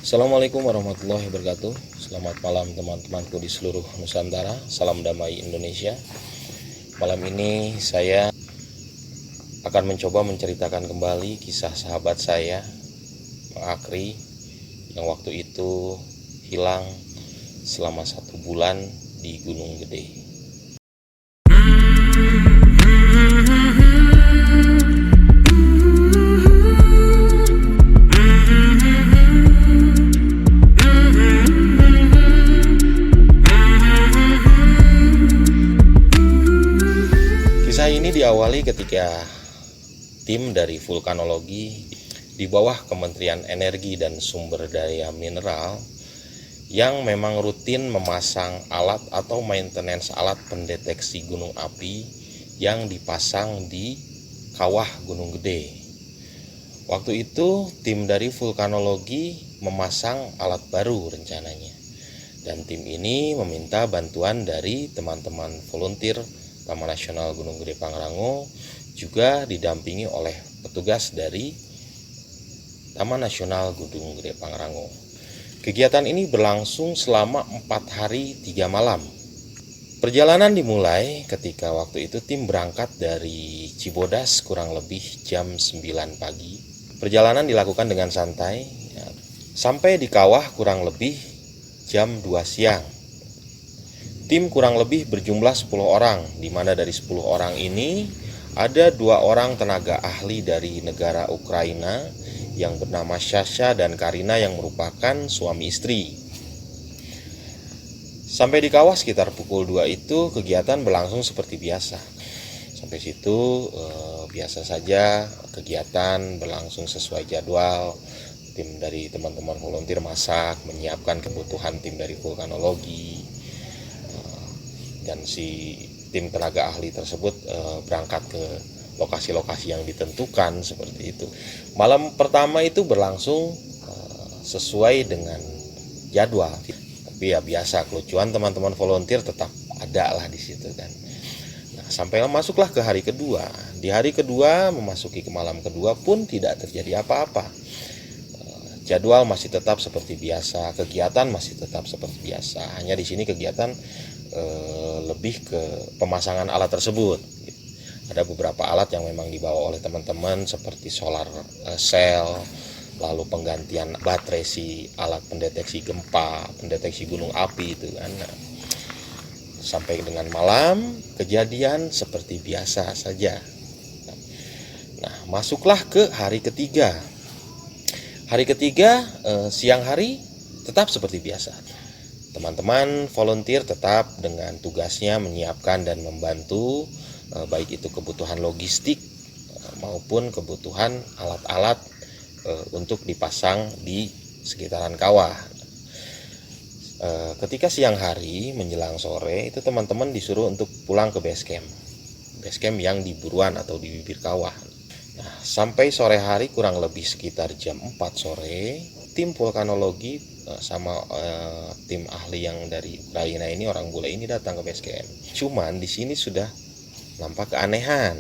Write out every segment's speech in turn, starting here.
Assalamualaikum warahmatullahi wabarakatuh. Selamat malam teman-temanku di seluruh Nusantara. Salam damai Indonesia. Malam ini saya akan mencoba menceritakan kembali kisah sahabat saya, Mang Akri, yang waktu itu hilang selama 1 bulan di Gunung Gede. Kisah ini diawali ketika tim dari vulkanologi di bawah Kementerian Energi dan Sumber Daya Mineral yang memang rutin memasang alat atau maintenance alat pendeteksi gunung api yang dipasang di kawah Gunung Gede. Waktu itu tim dari vulkanologi memasang alat baru rencananya, dan tim ini meminta bantuan dari teman-teman volunteer Taman Nasional Gunung Gede Pangrango, juga didampingi oleh petugas dari Taman Nasional Gunung Gede Pangrango. Kegiatan ini berlangsung selama 4 hari 3 malam. Perjalanan dimulai ketika waktu itu tim berangkat dari Cibodas kurang lebih jam 9 pagi. Perjalanan dilakukan dengan santai, sampai di kawah kurang lebih jam 2 siang. Tim kurang lebih berjumlah 10 orang, di mana dari 10 orang ini ada 2 orang tenaga ahli dari negara Ukraina yang bernama Sasha dan Karina yang merupakan suami istri. Sampai di kawah sekitar pukul 2 itu kegiatan berlangsung seperti biasa. Sampai situ biasa saja, kegiatan berlangsung sesuai jadwal. Tim dari teman-teman volunteer masak, menyiapkan kebutuhan tim dari vulkanologi. Dan si tim tenaga ahli tersebut berangkat ke lokasi-lokasi yang ditentukan seperti itu. Malam pertama itu berlangsung sesuai dengan jadwal, tapi ya biasa kelucuan teman-teman volunteer tetap ada lah di situ kan. Nah, sampai masuklah ke hari kedua. Di hari kedua memasuki ke malam kedua pun tidak terjadi apa-apa. Jadwal masih tetap seperti biasa, kegiatan masih tetap seperti biasa. Hanya di sini kegiatan lebih ke pemasangan alat tersebut. Ada beberapa alat yang memang dibawa oleh teman-teman seperti solar cell, lalu penggantian baterai si alat pendeteksi gempa, pendeteksi gunung api itu kan. Sampai dengan malam kejadian seperti biasa saja. Nah, masuklah ke hari ketiga. Hari ketiga siang hari tetap seperti biasa. Teman-teman volunteer tetap dengan tugasnya menyiapkan dan membantu baik itu kebutuhan logistik maupun kebutuhan alat-alat untuk dipasang di sekitaran kawah. Ketika siang hari menjelang sore itu teman-teman disuruh untuk pulang ke base camp yang di buruan atau di bibir kawah. Nah, sampai sore hari kurang lebih sekitar jam 4 sore tim vulkanologi sama tim ahli yang dari Ukraina ini, orang bule ini datang ke base camp. Cuman di sini sudah nampak keanehan.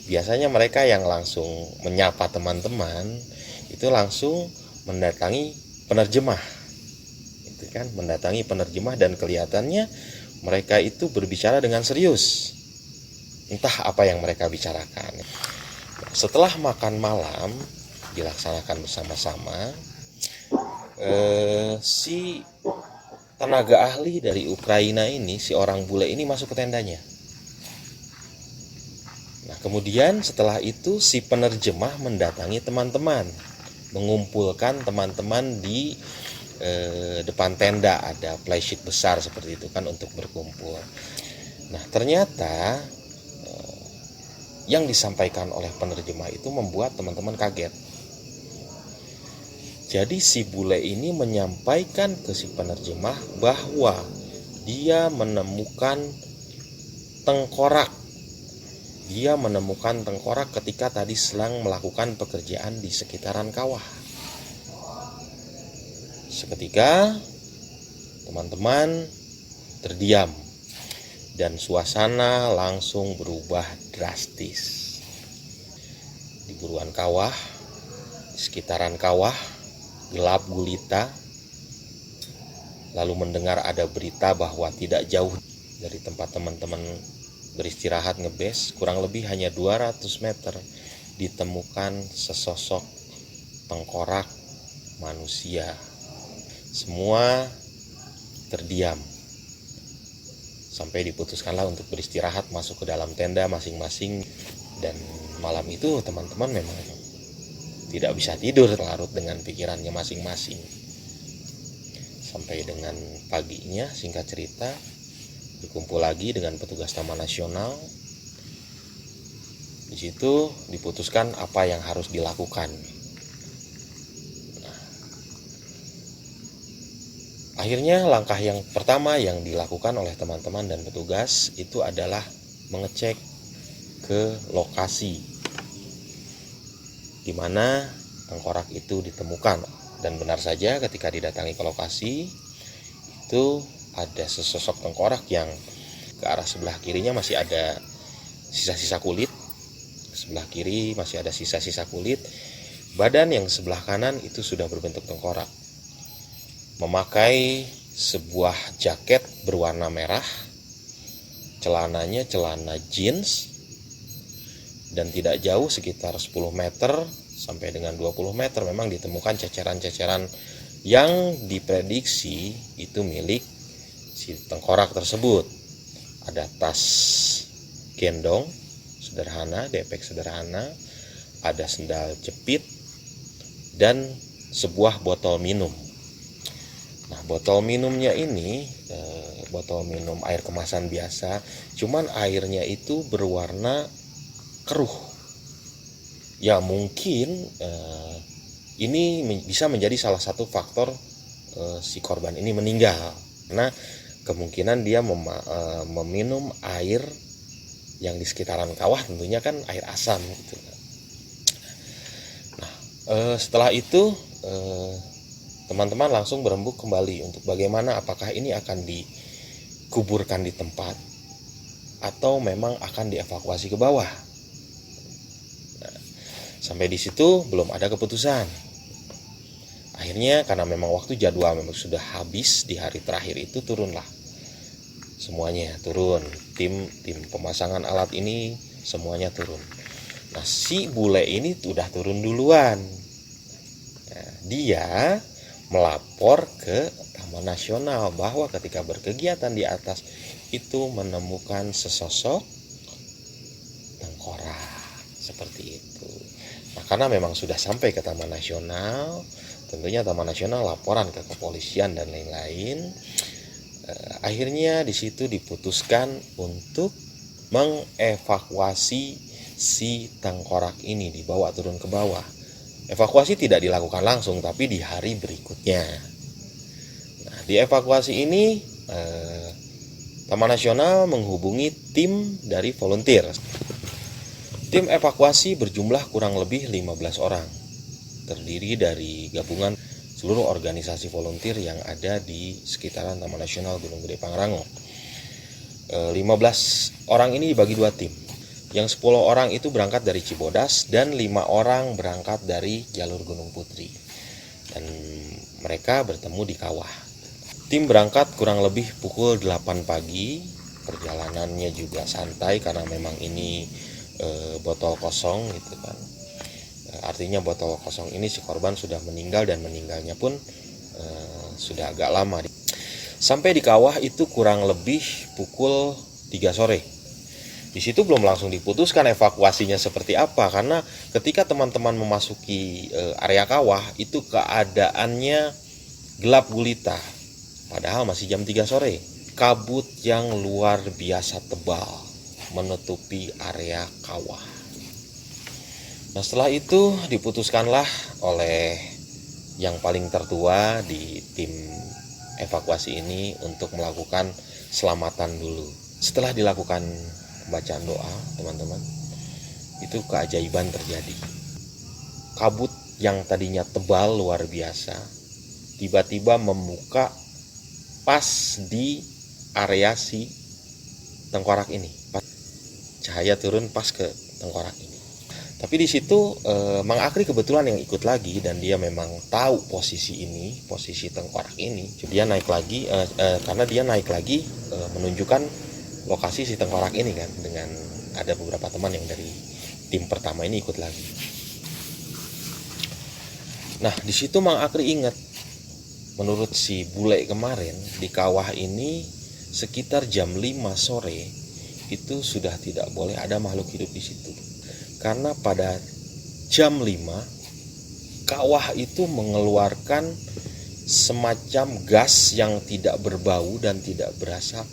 Biasanya mereka yang langsung menyapa teman-teman itu langsung mendatangi penerjemah. Itu kan, mendatangi penerjemah dan kelihatannya mereka itu berbicara dengan serius. Entah apa yang mereka bicarakan. Setelah makan malam dilaksanakan bersama-sama, si tenaga ahli dari Ukraina ini, si orang bule ini masuk ke tendanya. Nah, kemudian setelah itu si penerjemah mendatangi teman-teman, mengumpulkan teman-teman di depan tenda. Ada flysheet besar seperti itu kan untuk berkumpul. Nah, ternyata yang disampaikan oleh penerjemah itu membuat teman-teman kaget. Jadi si bule ini menyampaikan ke si penerjemah bahwa dia menemukan tengkorak. Dia menemukan tengkorak ketika tadi sedang melakukan pekerjaan di sekitaran kawah. Seketika teman-teman terdiam dan suasana langsung berubah drastis. Di buruan kawah, di sekitaran kawah, gelap gulita, lalu mendengar ada berita bahwa tidak jauh dari tempat teman-teman beristirahat ngebase, kurang lebih hanya 200 meter, ditemukan sesosok tengkorak manusia. Semua terdiam sampai diputuskanlah untuk beristirahat, masuk ke dalam tenda masing-masing. Dan malam itu teman-teman memang tidak bisa tidur, larut dengan pikirannya masing-masing. Sampai dengan paginya, singkat cerita, dikumpul lagi dengan petugas Taman Nasional. Di situ diputuskan apa yang harus dilakukan. Nah, akhirnya langkah yang pertama yang dilakukan oleh teman-teman dan petugas itu adalah mengecek ke lokasi di mana tengkorak itu ditemukan. Dan benar saja ketika didatangi ke lokasi itu ada sesosok tengkorak yang ke arah sebelah kirinya masih ada sisa-sisa kulit. Sebelah kiri masih ada sisa-sisa kulit. Badan yang sebelah kanan itu sudah berbentuk tengkorak. Memakai sebuah jaket berwarna merah, celananya celana jeans, dan tidak jauh sekitar 10 meter sampai dengan 20 meter memang ditemukan ceceran-ceceran yang diprediksi itu milik si tengkorak tersebut. Ada tas gendong sederhana, depek sederhana, ada sendal jepit, dan sebuah botol minum. Nah, botol minumnya ini botol minum air kemasan biasa, cuman airnya itu berwarna keruh. Ya mungkin ini bisa menjadi salah satu faktor si korban ini meninggal, karena kemungkinan dia meminum air yang di sekitaran kawah, tentunya kan air asam gitu. Nah, setelah itu teman-teman langsung berembuk kembali untuk bagaimana, apakah ini akan dikuburkan di tempat atau memang akan dievakuasi ke bawah. Nah, sampai di situ belum ada keputusan. Akhirnya karena memang waktu jadwal memang sudah habis di hari terakhir itu, turunlah semuanya, turun tim pemasangan alat ini semuanya turun. Nah, si bule ini udah turun duluan. Nah, dia melapor ke Taman Nasional bahwa ketika berkegiatan di atas itu menemukan sesosok tengkorak seperti itu. Nah, karena memang sudah sampai ke Taman Nasional, tentunya Taman Nasional laporan ke kepolisian dan lain-lain. Akhirnya di situ diputuskan untuk mengevakuasi si tengkorak ini, dibawa turun ke bawah. Evakuasi tidak dilakukan langsung, tapi di hari berikutnya. Nah, di evakuasi ini Taman Nasional menghubungi tim dari volunteer. Tim evakuasi berjumlah kurang lebih 15 orang, terdiri dari gabungan seluruh organisasi volunteer yang ada di sekitaran Taman Nasional Gunung Gede Pangrango. 15 orang ini dibagi dua tim. Yang 10 orang itu berangkat dari Cibodas dan 5 orang berangkat dari jalur Gunung Putri. Dan mereka bertemu di kawah. Tim berangkat kurang lebih pukul 8 pagi. Perjalanannya juga santai karena memang ini botol kosong gitu kan. Artinya botol kosong ini si korban sudah meninggal, dan meninggalnya pun sudah agak lama. Sampai di kawah itu kurang lebih pukul 3 sore. Di situ belum langsung diputuskan evakuasinya seperti apa, karena ketika teman-teman memasuki area kawah itu keadaannya gelap gulita. Padahal masih jam 3 sore. Kabut yang luar biasa tebal menutupi area kawah. Nah, setelah itu diputuskanlah oleh yang paling tertua di tim evakuasi ini untuk melakukan selamatan dulu. Setelah dilakukan bacaan doa, teman-teman, itu keajaiban terjadi. Kabut yang tadinya tebal luar biasa tiba-tiba membuka pas di area si tengkorak ini. Cahaya turun pas ke tengkorak ini. Tapi di situ Mang Akri kebetulan yang ikut lagi, dan dia memang tahu posisi tengkorak ini. Dia naik lagi karena dia naik lagi menunjukkan lokasi si tengkorak ini kan, dengan ada beberapa teman yang dari tim pertama ini ikut lagi. Nah, di situ Mang Akri ingat, menurut si bule kemarin, di kawah ini sekitar jam 5 sore itu sudah tidak boleh ada makhluk hidup di situ. Karena pada jam 5 kawah itu mengeluarkan semacam gas yang tidak berbau dan tidak berasa,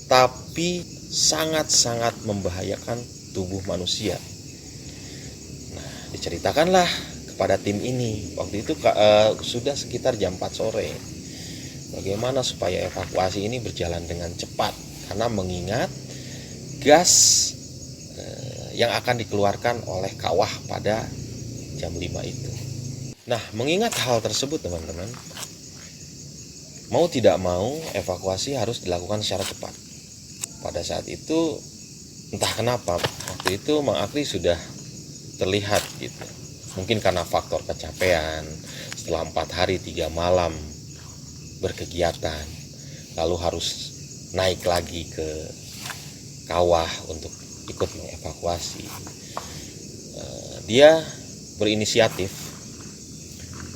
tapi sangat-sangat membahayakan tubuh manusia. Nah, diceritakanlah kepada tim ini, waktu itu sudah sekitar jam 4 sore, bagaimana supaya evakuasi ini berjalan dengan cepat, karena mengingat gas yang akan dikeluarkan oleh kawah pada jam 5 itu. Nah, mengingat hal tersebut teman-teman, mau tidak mau evakuasi harus dilakukan secara cepat. Pada saat itu entah kenapa waktu itu Mang Akri sudah terlihat gitu, mungkin karena faktor kecapean setelah 4 hari 3 malam berkegiatan, lalu harus naik lagi ke kawah untuk ikut mengevakuasi. Dia berinisiatif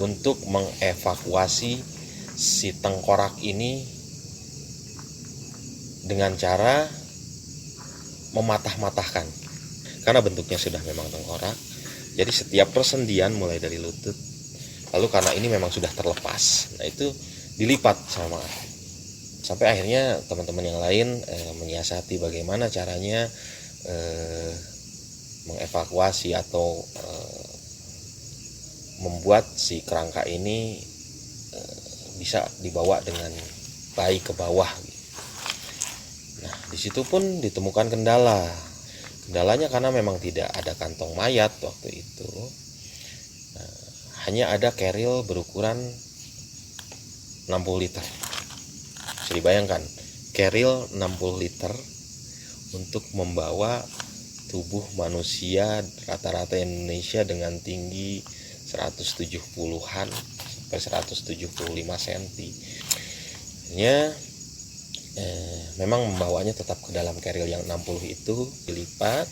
untuk mengevakuasi si tengkorak ini dengan cara mematah-matahkan, karena bentuknya sudah memang tengkorak. Jadi setiap persendian mulai dari lutut, lalu karena ini memang sudah terlepas, nah itu dilipat sama aku. Sampai akhirnya teman-teman yang lain menyiasati bagaimana caranya mengevakuasi atau membuat si kerangka ini bisa dibawa dengan baik ke bawah. Nah, di situ pun ditemukan kendala. Kendalanya karena memang tidak ada kantong mayat waktu itu. Hanya ada keril berukuran 60 liter. Bisa dibayangkan, keril 60 liter untuk membawa tubuh manusia rata-rata Indonesia dengan tinggi 170-an sampai 175 cm. Hanya memang membawanya tetap ke dalam keril yang 60 itu dilipat,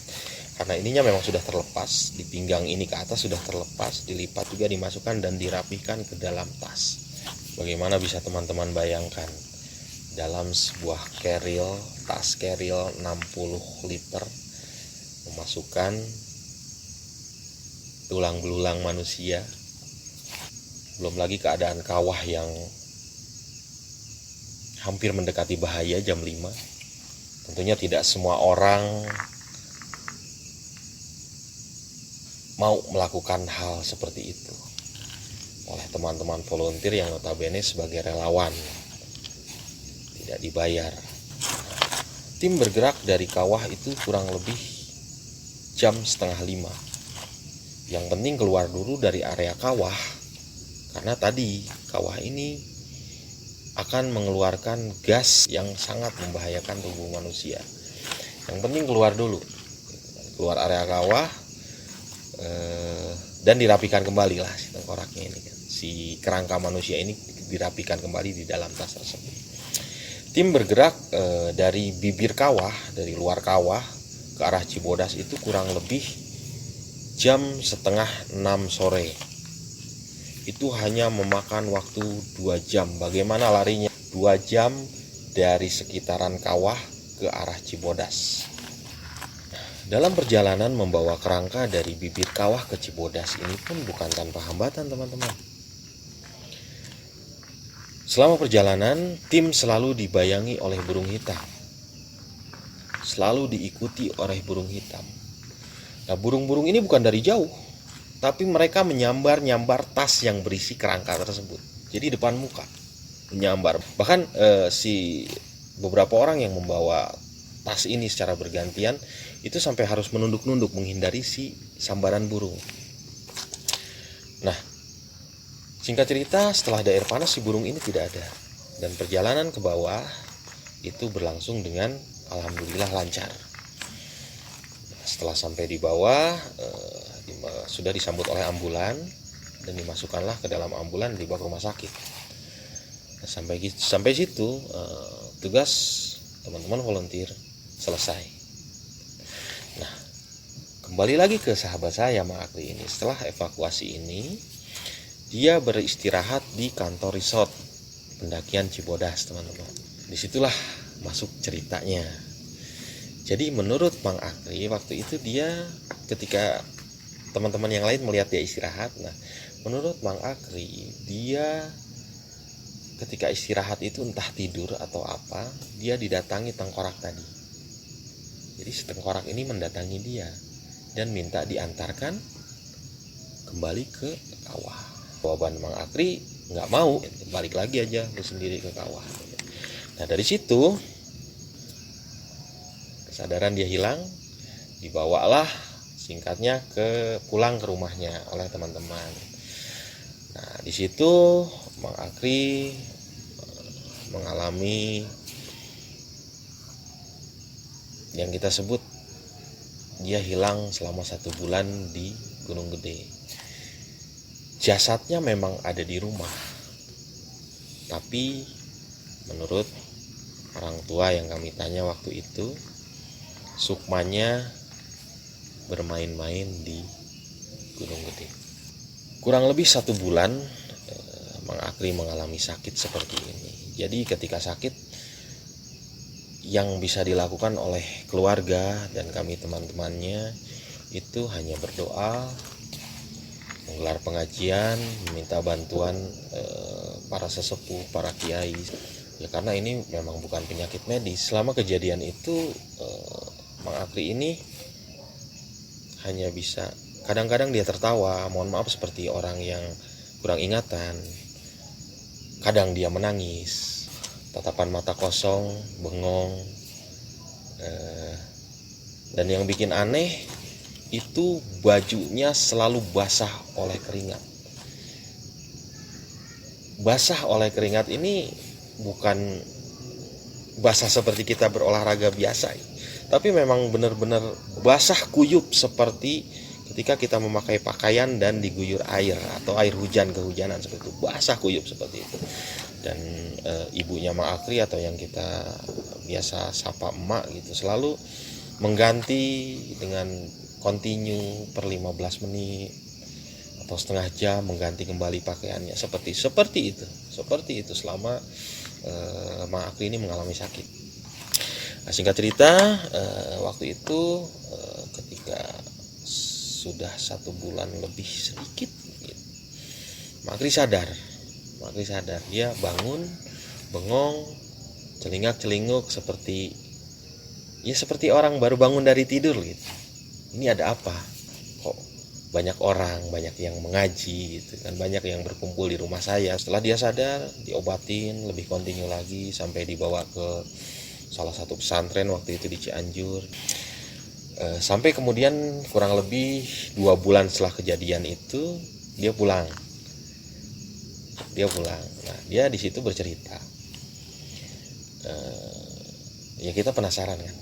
karena ininya memang sudah terlepas, di pinggang ini ke atas sudah terlepas, dilipat juga, dimasukkan dan dirapihkan ke dalam tas. Bagaimana bisa teman-teman bayangkan, dalam sebuah keril, tas keril 60 liter, memasukkan tulang belulang manusia, belum lagi keadaan kawah yang hampir mendekati bahaya jam 5. Tentunya tidak semua orang mau melakukan hal seperti itu oleh teman-teman volunteer yang notabene sebagai relawan, tidak dibayar. Tim bergerak dari kawah itu kurang lebih jam 4:30. Yang penting keluar dulu dari area kawah, karena tadi kawah ini akan mengeluarkan gas yang sangat membahayakan tubuh manusia. Yang penting keluar dulu, keluar area kawah, dan dirapikan kembali lah si tengkoraknya ini kan. Si kerangka manusia ini dirapikan kembali di dalam tas tersebut. Tim bergerak dari bibir kawah, dari luar kawah ke arah Cibodas itu kurang lebih jam 5:30 sore. Itu hanya memakan waktu 2 jam. Bagaimana larinya? 2 jam dari sekitaran kawah ke arah Cibodas. Dalam perjalanan membawa kerangka dari bibir kawah ke Cibodas ini pun bukan tanpa hambatan teman-teman. Selama perjalanan, tim selalu dibayangi oleh burung hitam. Selalu diikuti oleh burung hitam. Nah, burung-burung ini bukan dari jauh, tapi mereka menyambar-nyambar tas yang berisi kerangka tersebut. Jadi depan muka menyambar. Bahkan si beberapa orang yang membawa tas ini secara bergantian itu sampai harus menunduk-nunduk menghindari si sambaran burung. Nah, singkat cerita, setelah ada air panas si burung ini tidak ada, dan perjalanan ke bawah itu berlangsung dengan alhamdulillah lancar. Setelah sampai di bawah, sudah disambut oleh ambulan dan dimasukkanlah ke dalam ambulan, dibawa ke rumah sakit. Nah, sampai situ tugas teman-teman volunteer selesai. Nah, kembali lagi ke sahabat saya Mang Akri ini. Setelah evakuasi ini, dia beristirahat di kantor resort pendakian Cibodas, teman-teman. Disitulah masuk ceritanya. Jadi menurut Mang Akri waktu itu dia, ketika teman-teman yang lain melihat dia istirahat, nah menurut Mang Akri dia ketika istirahat itu entah tidur atau apa, dia didatangi tengkorak tadi. Jadi si tengkorak ini mendatangi dia dan minta diantarkan kembali ke kawah. Jawaban Mang Akri nggak mau, balik lagi aja lu sendiri ke kawah. Nah dari situ kesadaran dia hilang, dibawalah singkatnya pulang ke rumahnya oleh teman-teman. Nah di situ Mang Akri mengalami yang kita sebut dia hilang selama 1 bulan di Gunung Gede. Jasadnya memang ada di rumah, tapi menurut orang tua yang kami tanya waktu itu, sukmanya bermain-main di Gunung Gede. Kurang lebih 1 bulan Mang Akri mengalami sakit seperti ini. Jadi ketika sakit, yang bisa dilakukan oleh keluarga dan kami teman-temannya itu hanya berdoa, menggelar pengajian, meminta bantuan para sesepuh, para kiai. Ya karena ini memang bukan penyakit medis. Selama kejadian itu Mang Akri ini hanya bisa, kadang-kadang dia tertawa, mohon maaf seperti orang yang kurang ingatan. Kadang dia menangis, tatapan mata kosong, bengong. Dan yang bikin aneh itu bajunya selalu basah oleh keringat. Basah oleh keringat ini bukan basah seperti kita berolahraga biasa, tapi memang benar-benar basah kuyup seperti ketika kita memakai pakaian dan diguyur air atau air hujan kehujanan seperti itu, basah kuyup seperti itu. Dan ibunya Mang Akri atau yang kita biasa sapa emak gitu selalu mengganti dengan continue per 15 menit atau setengah jam mengganti kembali pakaiannya seperti itu selama Mang Akri ini mengalami sakit. Nah, singkat cerita waktu itu ketika sudah 1 bulan lebih sedikit gitu, Mang Akri sadar, dia bangun, bengong, celingak-celinguk seperti orang baru bangun dari tidur gitu. Ini ada apa? Kok banyak orang, banyak yang mengaji gitu kan, banyak yang berkumpul di rumah saya. Setelah dia sadar, diobatin, lebih kontinu lagi sampai dibawa ke salah satu pesantren waktu itu di Cianjur. Sampai kemudian kurang lebih 2 bulan setelah kejadian itu dia pulang. Nah, dia di situ bercerita. Ya kita penasaran kan,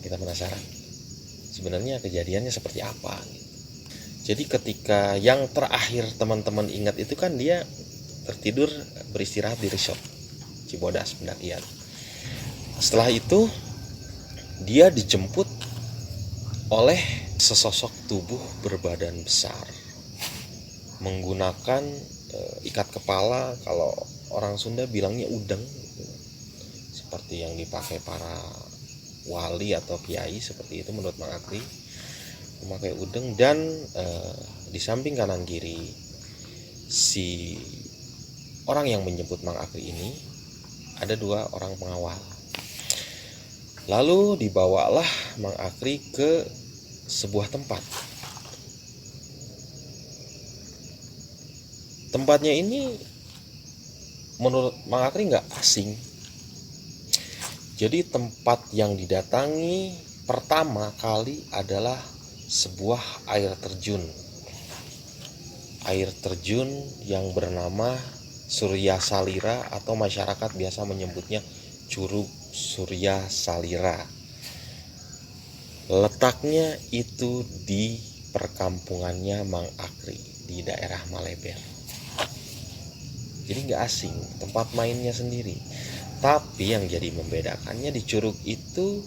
sebenarnya kejadiannya seperti apa gitu. Jadi ketika yang terakhir teman-teman ingat itu kan dia tertidur beristirahat di resort Cibodas pendakian. Setelah itu dia dijemput oleh sesosok tubuh berbadan besar menggunakan ikat kepala, kalau orang Sunda bilangnya udeng gitu. Seperti yang dipakai para wali atau kiai seperti itu menurut Mang Akri, memakai udeng. Dan di samping kanan kiri si orang yang menjemput Mang Akri ini ada 2 orang pengawal. Lalu dibawalah Mang Akri ke sebuah tempat. Tempatnya ini menurut Mang Akri nggak asing. Jadi tempat yang didatangi pertama kali adalah sebuah air terjun. Air terjun yang bernama Surya Salira atau masyarakat biasa menyebutnya Curug Surya Salira. Letaknya itu di perkampungannya Mang Akri di daerah Maleber. Jadi nggak asing, tempat mainnya sendiri. Tapi yang jadi membedakannya di Curug itu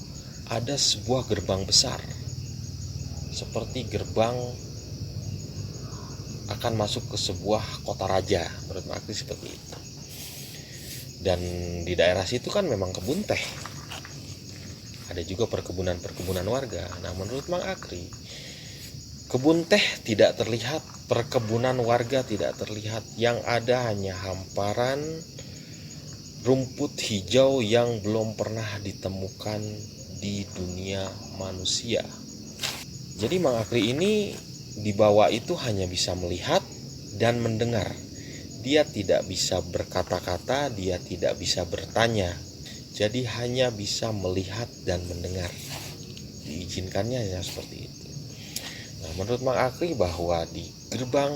ada sebuah gerbang besar, seperti gerbang akan masuk ke sebuah kota raja, menurut Mang Akri seperti itu. Dan di daerah situ kan memang kebun teh, ada juga perkebunan warga. Nah, menurut Mang Akri, kebun teh tidak terlihat, perkebunan warga tidak terlihat, yang ada hanya hamparan rumput hijau yang belum pernah ditemukan di dunia manusia. Jadi Mang Akri ini di bawah itu hanya bisa melihat dan mendengar. Dia tidak bisa berkata-kata, dia tidak bisa bertanya. Jadi hanya bisa melihat dan mendengar. Diizinkannya ya seperti itu. Nah, menurut Mang Akri bahwa di gerbang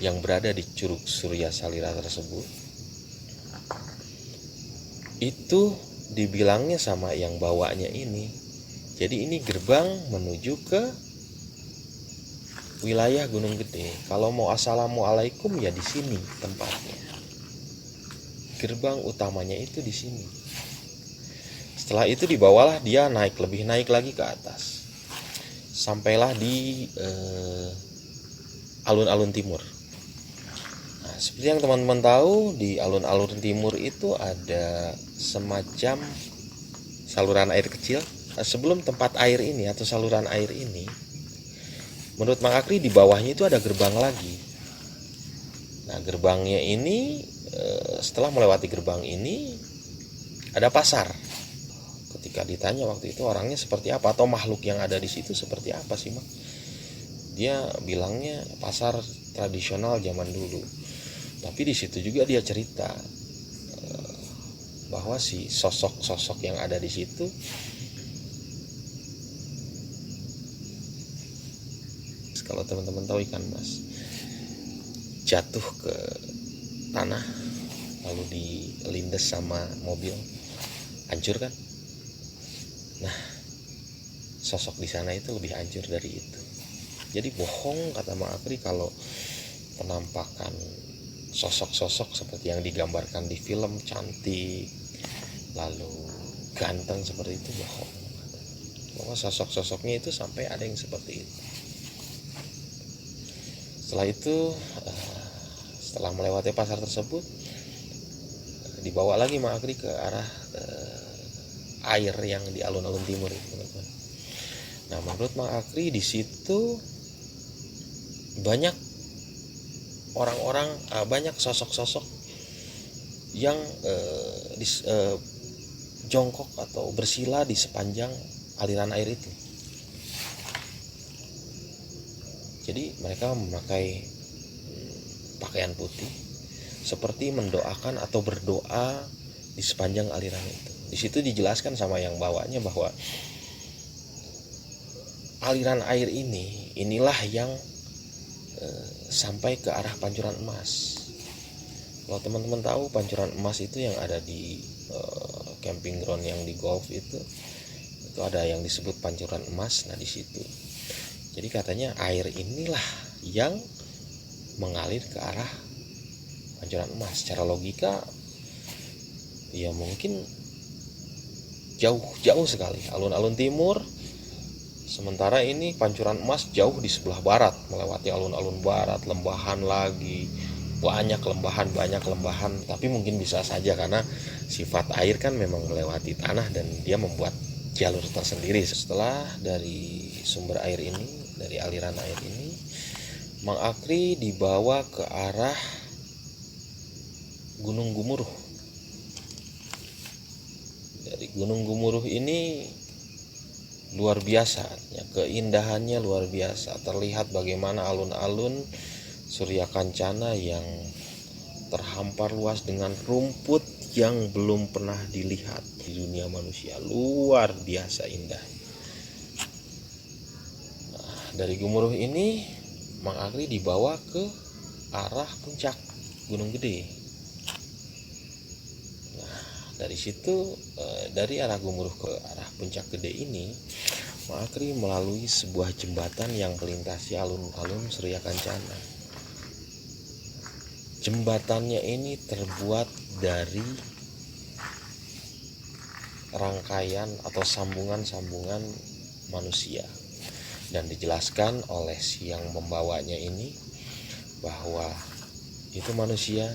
yang berada di Curug Surya Salira tersebut, itu dibilangnya sama yang bawanya ini. Jadi ini gerbang menuju ke wilayah Gunung Gede. Kalau mau assalamualaikum ya di sini tempatnya. Gerbang utamanya itu di sini. Setelah itu dibawalah dia lebih naik lagi ke atas. Sampailah di alun-alun timur. Nah, seperti yang teman-teman tahu, di alun-alun timur itu ada semacam saluran air kecil. Nah, sebelum tempat air ini atau saluran air ini, menurut Mang Akri di bawahnya itu ada gerbang lagi. Nah, gerbangnya ini setelah melewati gerbang ini ada pasar. Ketika ditanya waktu itu orangnya seperti apa atau makhluk yang ada di situ seperti apa sih, Mak? Dia bilangnya pasar tradisional zaman dulu. Tapi di situ juga dia cerita bahwa si sosok-sosok yang ada di situ kalau teman-teman tahu ikan mas jatuh ke tanah lalu dilindas sama mobil, hancur kan? Nah, sosok di sana itu lebih hancur dari itu. Jadi bohong kata Mang Akri kalau penampakan sosok-sosok seperti yang digambarkan di film cantik lalu ganteng seperti itu bohong. Bahwa sosok-sosoknya itu sampai ada yang seperti itu. Setelah itu setelah melewati pasar tersebut dibawa lagi Mang Akri ke arah air yang di alun-alun timur itu, teman-teman. Nah, menurut Mang Akri di situ banyak orang-orang, banyak sosok-sosok yang jongkok atau bersila di sepanjang aliran air itu. Jadi mereka memakai pakaian putih seperti mendoakan atau berdoa di sepanjang aliran itu. Di situ dijelaskan sama yang bawanya bahwa aliran air inilah yang sampai ke arah Pancuran Emas. Kalau teman-teman tahu Pancuran Emas itu yang ada di camping ground yang di golf itu ada yang disebut Pancuran Emas. Nah, di situ. Jadi katanya air inilah yang mengalir ke arah Pancuran Emas. Secara logika ya mungkin jauh sekali alun-alun timur, sementara ini Pancuran Emas jauh di sebelah barat, melewati alun-alun barat, lembahan lagi, banyak lembahan, tapi mungkin bisa saja karena sifat air kan memang melewati tanah dan dia membuat jalur tersendiri. Setelah dari sumber air ini, dari aliran air ini, Mang Akri dibawa ke arah Gunung Gumuruh. Dari Gunung Gumuruh ini luar biasa, keindahannya luar biasa. Terlihat bagaimana alun-alun Surya Kancana yang terhampar luas dengan rumput yang belum pernah dilihat di dunia manusia. Luar biasa indah. Nah, dari Gumuruh ini Mang Akri dibawa ke arah puncak Gunung Gede. Nah, dari situ dari arah Gumuruh ke arah puncak Gede ini Mang Akri melalui sebuah jembatan yang melintasi alun-alun Surya Kencana. Jembatannya ini terbuat dari rangkaian atau sambungan-sambungan manusia, dan dijelaskan oleh si yang membawanya ini bahwa itu manusia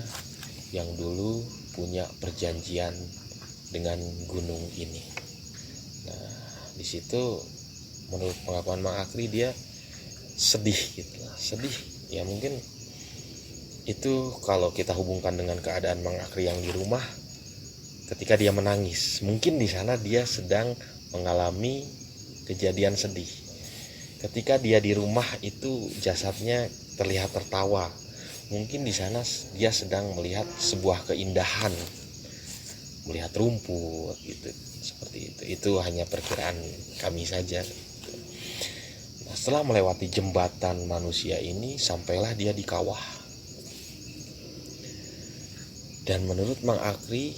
yang dulu punya perjanjian dengan gunung ini. Nah, di situ menurut pengakuan Mang Akri dia sedih gitu. Sedih ya, mungkin itu kalau kita hubungkan dengan keadaan Mang Akri yang di rumah ketika dia menangis, mungkin di sana dia sedang mengalami kejadian sedih. Ketika dia di rumah itu jasadnya terlihat tertawa, mungkin di sana dia sedang melihat sebuah keindahan, melihat rumput gitu, seperti itu. Itu hanya perkiraan kami saja. Nah, setelah melewati jembatan manusia ini, sampailah dia di kawah. Dan menurut Mang Akri,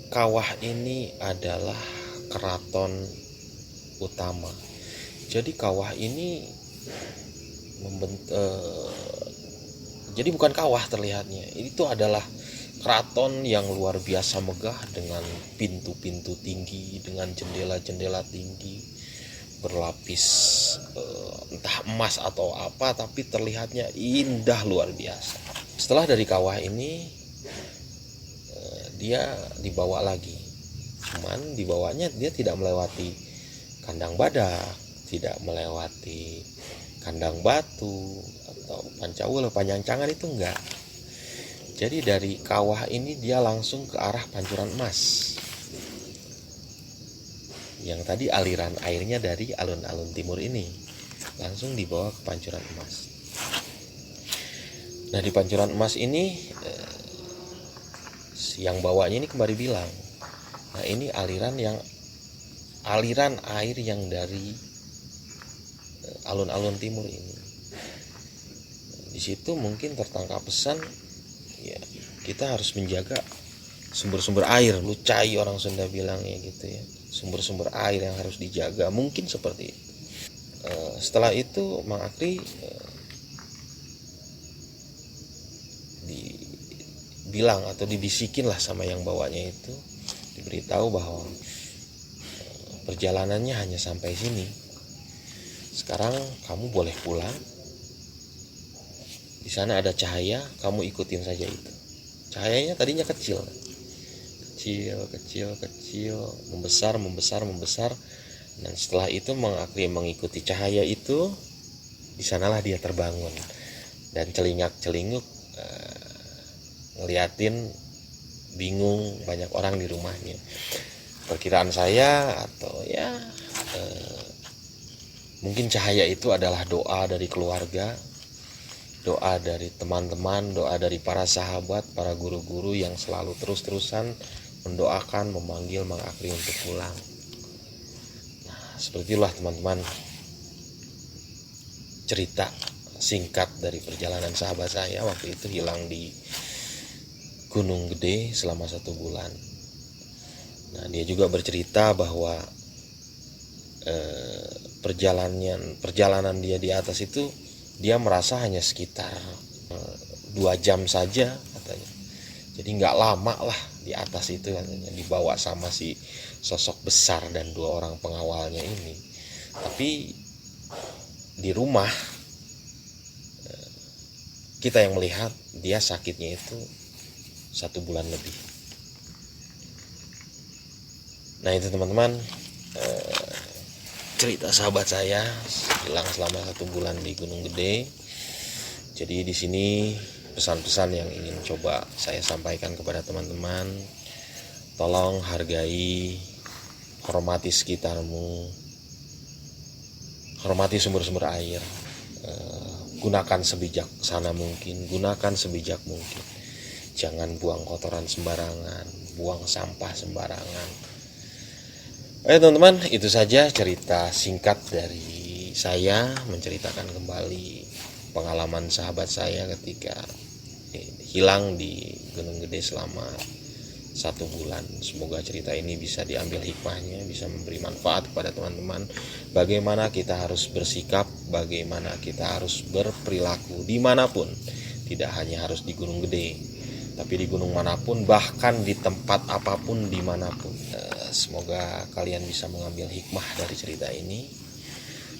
kawah ini adalah keraton utama. Jadi kawah ini jadi bukan kawah terlihatnya, itu adalah keraton yang luar biasa megah dengan pintu-pintu tinggi, dengan jendela-jendela tinggi berlapis entah emas atau apa, tapi terlihatnya indah luar biasa. Setelah dari kawah ini dia dibawa lagi, cuman dibawanya dia tidak melewati kandang badak, tidak melewati kandang batu atau pancawul, panjancangan, itu enggak. Jadi dari kawah ini dia langsung ke arah Pancuran Emas, yang tadi aliran airnya dari alun-alun timur ini langsung dibawa ke Pancuran Emas. Nah, di Pancuran Emas ini yang bawanya ini kembali bilang, nah ini aliran air yang dari alun-alun timur ini. Di situ mungkin tertangkap pesan, ya kita harus menjaga sumber-sumber air. Lucai orang Sunda bilang ya gitu ya, sumber-sumber air yang harus dijaga, mungkin seperti itu. Setelah itu Mang Akri dibilang atau dibisikin lah sama yang bawanya itu, diberitahu bahwa perjalanannya hanya sampai sini. Sekarang kamu boleh pulang. Di sana ada cahaya, kamu ikutin saja itu. Cahayanya tadinya kecil, membesar. Dan setelah itu Mang Akri mengikuti cahaya itu. Di sanalah dia terbangun dan celingak-celinguk ngeliatin, bingung banyak orang di rumahnya. Perkiraan saya atau ya mungkin cahaya itu adalah doa dari keluarga, doa dari teman-teman, doa dari para sahabat, para guru-guru yang selalu terus-terusan mendoakan, memanggil Mang Akri untuk pulang. Nah, seperti itulah teman-teman cerita singkat dari perjalanan sahabat saya waktu itu hilang di Gunung Gede selama 1 bulan. Nah, dia juga bercerita bahwa perjalanan dia di atas itu dia merasa hanya sekitar 2 jam saja katanya. Jadi nggak lama lah di atas itu katanya, dibawa sama si sosok besar dan 2 orang pengawalnya ini. Tapi di rumah kita yang melihat dia sakitnya itu 1 bulan lebih. Nah, itu teman-teman cerita sahabat saya hilang selama 1 bulan di Gunung Gede. Jadi di sini pesan-pesan yang ingin coba saya sampaikan kepada teman-teman, tolong hargai, hormati sekitarmu, hormati sumber-sumber air, gunakan sebijaksana mungkin, gunakan sebijak mungkin. Jangan buang kotoran sembarangan, buang sampah sembarangan. Oke teman-teman, itu saja cerita singkat dari saya menceritakan kembali pengalaman sahabat saya ketika hilang di Gunung Gede selama 1 bulan. Semoga cerita ini bisa diambil hikmahnya, bisa memberi manfaat kepada teman-teman. Bagaimana kita harus bersikap, bagaimana kita harus berperilaku dimanapun. Tidak hanya harus di Gunung Gede, tapi di gunung manapun, bahkan di tempat apapun, dimanapun. Semoga kalian bisa mengambil hikmah dari cerita ini.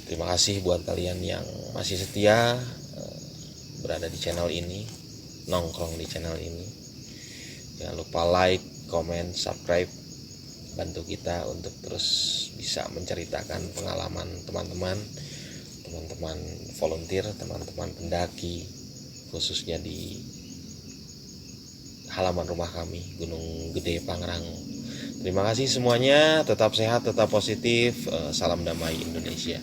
Terima kasih buat kalian yang masih setia berada di channel ini, nongkrong di channel ini. Jangan lupa like, comment, subscribe. Bantu kita untuk terus bisa menceritakan pengalaman teman-teman volunteer, teman-teman pendaki, khususnya di halaman rumah kami, Gunung Gede Pangrango. Terima kasih semuanya, tetap sehat, tetap positif. Salam damai Indonesia.